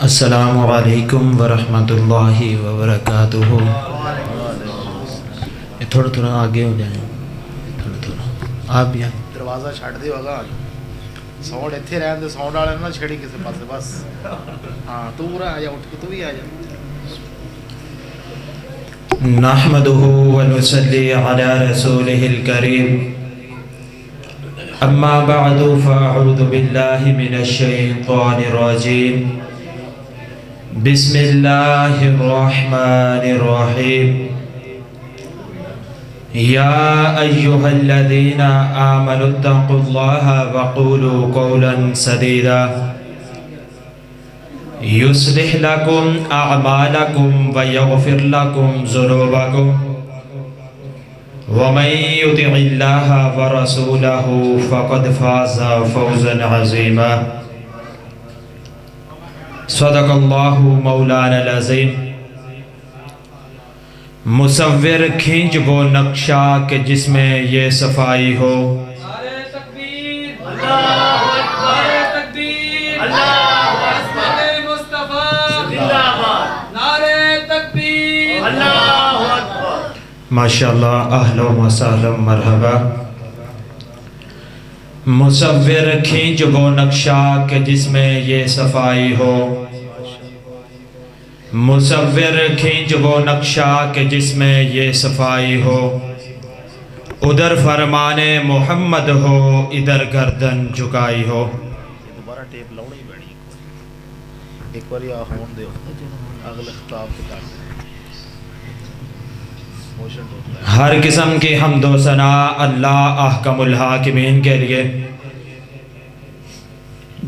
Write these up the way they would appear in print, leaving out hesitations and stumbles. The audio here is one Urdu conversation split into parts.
السلام علیکم ورحمۃ اللہ وبرکاتہ۔ تھوڑا تھوڑا آگے ہو جائیں، تھوڑا تھوڑا آپ بھی آئیں۔ دروازہ چھٹ دیو اگا ساؤنڈ اتنے رہن دے، ساؤنڈ والے نہ چھڑی کسی پاس بس۔ ہاں تو پورا آ جا، اٹھ کے تو بھی آ جا۔ نحمدہ ونصلی علی رسولہ الکریم، اما بعد فاعوذ باللہ من الشیطان الرجیم، بسم اللہ الرحمن الرحیم۔ یا ایہا الذین آمنوا اتقوا اللہ وقولوا قولا سدیدا یصلح لکم اعمالکم ویغفر لکم ذنوبکم ومن یطع اللہ ورسولہ فقد فاز فوزا عظیما۔ صدق اللہ مولانا العظیم۔ مصور کھینچ وہ نقشہ کہ جس میں یہ صفائی ہو، نعرہ تکبیر، اللہ اکبر، نعرہ تکبیر، اللہ اکبر، مصطفیٰ زندہ باد، نعرہ تکبیر، اللہ اکبر۔ ماشاءاللہ، اہلا و سہلا مرحبا۔ مصور کھینچ وہ نقشہ کہ جس میں یہ صفائی ہو، مصور کھینچ وہ نقشہ کہ جس میں یہ صفائی ہو، ادھر فرمان محمد ہو ادھر گردن جھکائی ہو۔ دوبارہ ٹیپ لاؤ نہیں بڑی، ایک بار یا ہون دے اگلے خطاب کے کاٹ موشن ہوتا ہے۔ ہر قسم کی حمد و ثنا اللہ احکم الحاکمین کے لیے،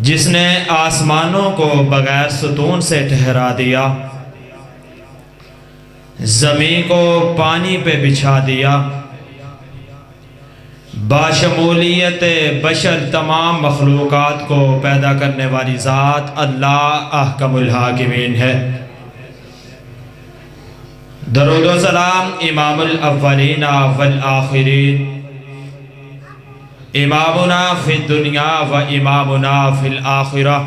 جس نے آسمانوں کو بغیر ستون سے ٹھہرا دیا، زمین کو پانی پہ بچھا دیا، باشمولیت بشر تمام مخلوقات کو پیدا کرنے والی ذات اللہ احکم الحاکمین ہے۔ درود و سلام امام الاولین والآخرین، امامنا فی الدنیا و امامنا فی الآخرہ،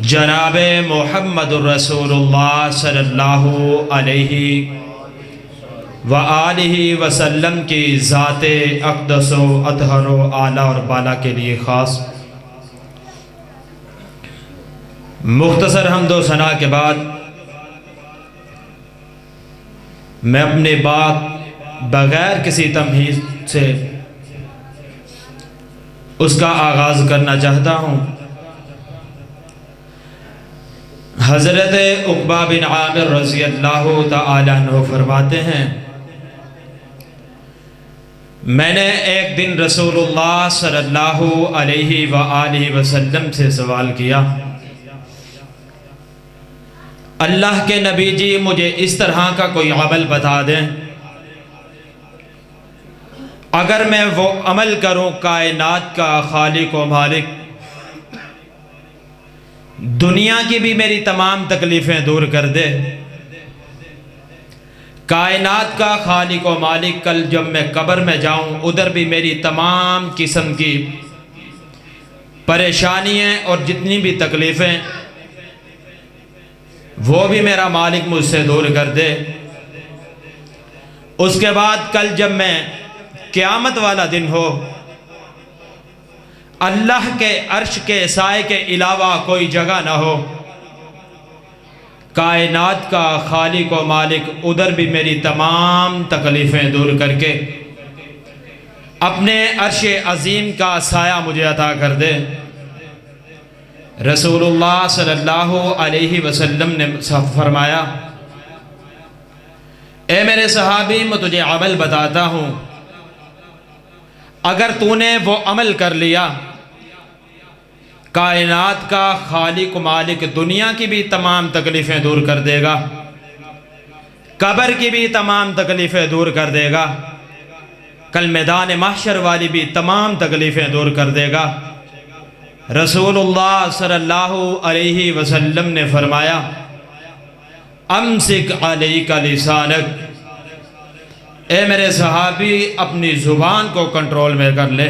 جناب محمد الرسول اللہ صلی اللہ علیہ وآلہ وسلم کی ذات اقدس و اطہر و اعلیٰ اور بالا کے لیے خاص۔ مختصر حمد و ثنا کے بعد میں اپنے بات بغیر کسی تمہید سے اس کا آغاز کرنا چاہتا ہوں۔ حضرت عقبہ بن عامر رضی اللہ تعالیٰ عنہ فرماتے ہیں، میں نے ایک دن رسول اللہ صلی اللہ علیہ وآلہ وسلم سے سوال کیا، اللہ کے نبی جی مجھے اس طرح کا کوئی عمل بتا دیں، اگر میں وہ عمل کروں کائنات کا خالق و مالک دنیا کی بھی میری تمام تکلیفیں دور کر دے، کائنات کا خالق و مالک کل جب میں قبر میں جاؤں ادھر بھی میری تمام قسم کی پریشانیاں اور جتنی بھی تکلیفیں وہ بھی میرا مالک مجھ سے دور کر دے۔ اس کے بعد کل جب میں قیامت والا دن ہو، اللہ کے عرش کے سائے کے علاوہ کوئی جگہ نہ ہو، کائنات کا خالق و مالک ادھر بھی میری تمام تکلیفیں دور کر کے اپنے عرش عظیم کا سایہ مجھے عطا کر دے۔ رسول اللہ صلی اللہ علیہ وسلم نے فرمایا، اے میرے صحابی میں تجھے عمل بتاتا ہوں، اگر تو نے وہ عمل کر لیا، کائنات کا خالق و مالک دنیا کی بھی تمام تکلیفیں دور کر دے گا، قبر کی بھی تمام تکلیفیں دور کر دے گا، کل میدان محشر والی بھی تمام تکلیفیں دور کر دے گا۔ رسول اللہ صلی اللہ علیہ وسلم نے فرمایا، امسک علیک لسانک، اے میرے صحابی اپنی زبان کو کنٹرول میں کر لے۔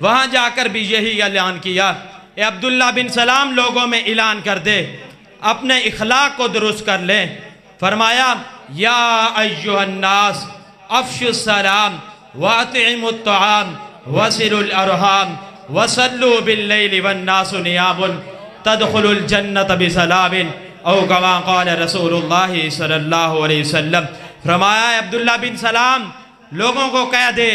وہاں جا کر بھی یہی اعلان کیا، اے عبداللہ بن سلام لوگوں میں اعلان کر دے، اپنے اخلاق کو درست کر لیں۔ فرمایا یا ایھا الناس افشوا السلام واطعموا الطعام وصلوا الارحام وصلوا باللیل والناس نیام تدخلوا الجنة بسلام او کما قال رسول اللہ صلی اللہ علیہ وسلم۔ فرمایا اے عبداللہ بن سلام لوگوں کو کہہ دے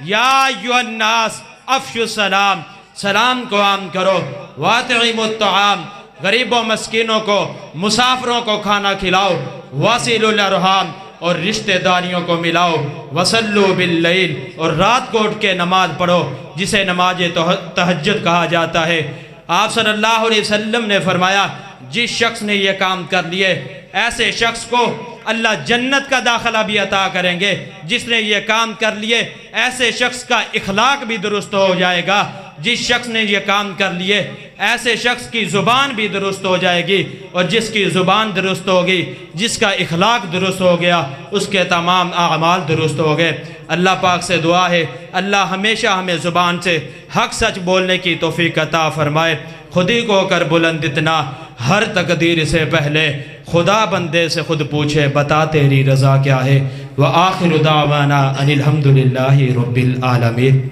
یا ایھا الناس افشوا السلام، سلام کو عام کرو، واطعموا الطعام، غریبوں مسکینوں کو مسافروں کو کھانا کھلاؤ، واصلوا الارحام اور رشتہ داریوں کو ملاؤ، وصلوا باللیل اور رات کو اٹھ کے نماز پڑھو جسے نماز تہجد کہا جاتا ہے۔ آپ صلی اللہ علیہ وسلم نے فرمایا جس شخص نے یہ کام کر لیے ایسے شخص کو اللہ جنت کا داخلہ بھی عطا کریں گے۔ جس نے یہ کام کر لیے ایسے شخص کا اخلاق بھی درست ہو جائے گا، جس شخص نے یہ کام کر لیے ایسے شخص کی زبان بھی درست ہو جائے گی، اور جس کی زبان درست ہوگی، جس کا اخلاق درست ہو گیا، اس کے تمام اعمال درست ہو گئے۔ اللہ پاک سے دعا ہے اللہ ہمیشہ ہمیں زبان سے حق سچ بولنے کی توفیق عطا فرمائے۔ خود ہی کو کر بلند اتنا ہر تقدیر سے پہلے، خدا بندے سے خود پوچھے بتا تیری رضا کیا ہے۔ وآخر دعوانا ان الحمدللہ رب العالمین۔